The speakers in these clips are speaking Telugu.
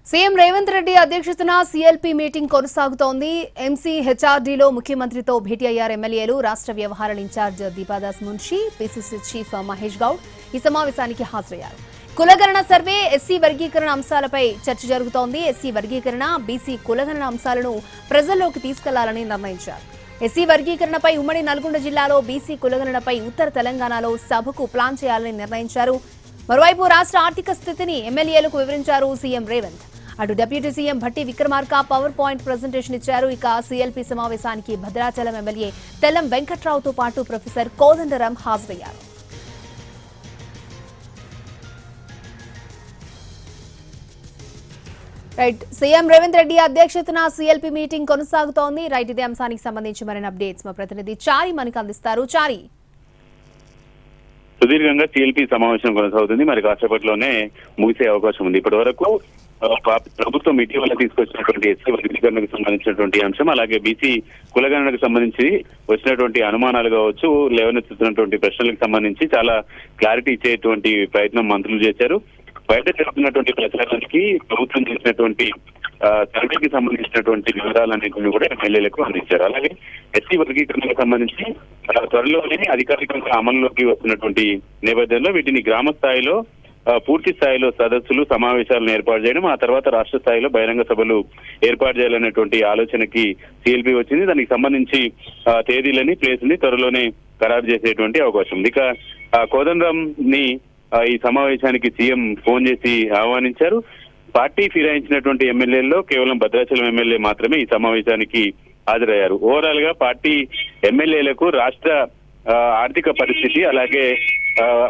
సీఎం రేవంత్ రెడ్డి అధ్యక్షతన సీఎల్పీ మీటింగ్ కొనసాగుతోంది. ఎంసీ హెచ్ఆర్డీలో ముఖ్యమంత్రితో భేటీ అయ్యారు ఎమ్మెల్యేలు. రాష్ట్ర వ్యవహారాల incharge Deepa Das Munshi, PCC chief Mahesh Goud ఈ సమావేశానికి హాజరయ్యారు. కులగణన సర్వే, ఎస్సీ వర్గీకరణ అంశాలపై చర్చ జరుగుతోంది. ఎస్సీ వర్గీకరణ, బీసీ కులగణన అంశాలను ప్రజల్లోకి తీసుకెళ్లాలని నిర్ణయించారు. ఎస్సీ వర్గీకరణపై ఉమ్మడి నల్గొండ జిల్లాలో, బీసీ కులగణనపై ఉత్తర తెలంగాణలో సభకు ప్లాన్ చేయాలని నిర్ణయించారు. మరోవైపు రాష్ట్ర ఆర్థిక స్థితిని ఎమ్మెల్యేలకు వివరించారు సీఎం రేవంత్. అటు deputy CM Bhatti Vikramarka power point presentation ఇచ్చారు. ఇక సీఎల్పీ సమావేశానికి భద్రాచలం ఎమ్మెల్యే తెల్లం వెంకట్రావుతో పాటు ప్రొఫెసర్ కోదండరాం హాజరయ్యారు. రైట్, సీఎం రేవంత్ రెడ్డి అధ్యక్షతన సీఎల్పీ మీటింగ్ కొనసాగుతోంది. రైట్, ఇదే అంశానికి సంబంధించి మరిన్ని అప్డేట్స్ మా ప్రతినిధి చారి మనకు అందిస్తారు. చారి, సుదీర్ఘంగా సీఎల్పీ సమావేశం కొనసాగుతుంది. మరి కాసేపట్లోనే ముగిసే అవకాశం ఉంది. ఇప్పటి వరకు ప్రభుత్వం ఇటీవల తీసుకొచ్చినటువంటి ఎస్సీ వర్గీకరణకు సంబంధించినటువంటి అంశం, అలాగే బీసీ కులగణనకు సంబంధించి వచ్చినటువంటి అనుమానాలు కావచ్చు, లేవనెత్తుతున్నటువంటి ప్రశ్నలకు సంబంధించి చాలా క్లారిటీ ఇచ్చేటువంటి ప్రయత్నం మంత్రులు చేశారు. బయట జరుగుతున్నటువంటి ప్రచారానికి ప్రభుత్వం చేసినటువంటి సర్వేకి సంబంధించినటువంటి వివరాలన్నింటినీ కూడా ఎమ్మెల్యేలకు అందించారు. అలాగే ఎస్సీ వర్గీకరణకు సంబంధించి త్వరలోనే అధికారికంగా అమల్లోకి వస్తున్నటువంటి నేపథ్యంలో వీటిని గ్రామ స్థాయిలో పూర్తి స్థాయిలో సదస్సులు, సమావేశాలను ఏర్పాటు చేయడం, ఆ తర్వాత రాష్ట్ర స్థాయిలో బహిరంగ సభలు ఏర్పాటు చేయాలనేటువంటి ఆలోచనకి సీఎల్పీ వచ్చింది. దానికి సంబంధించి తేదీలని, ప్లేస్ ని త్వరలోనే ఖరారు చేసేటువంటి అవకాశం ఉంది. ఇక కోదండరాం ని ఈ సమావేశానికి సీఎం ఫోన్ చేసి ఆహ్వానించారు. పార్టీ ఫిరాయించినటువంటి ఎమ్మెల్యేల్లో కేవలం భద్రాచలం ఎమ్మెల్యే మాత్రమే ఈ సమావేశానికి హాజరయ్యారు. ఓవరాల్ గా పార్టీ ఎమ్మెల్యేలకు రాష్ట్ర ఆర్థిక పరిస్థితి, అలాగే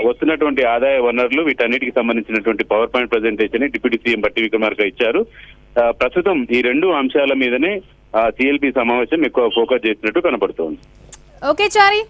వస్తున్నటువంటి ఆదాయ వనరులు, వీటన్నిటికి సంబంధించినటువంటి power point presentation deputy CM Bhatti Vikramarka ఇచ్చారు. ప్రస్తుతం ఈ రెండు అంశాల మీదనే సీఎల్పీ సమావేశం ఎక్కువ ఫోకస్ చేసినట్టు కనబడుతోంది. ఓకే చారి.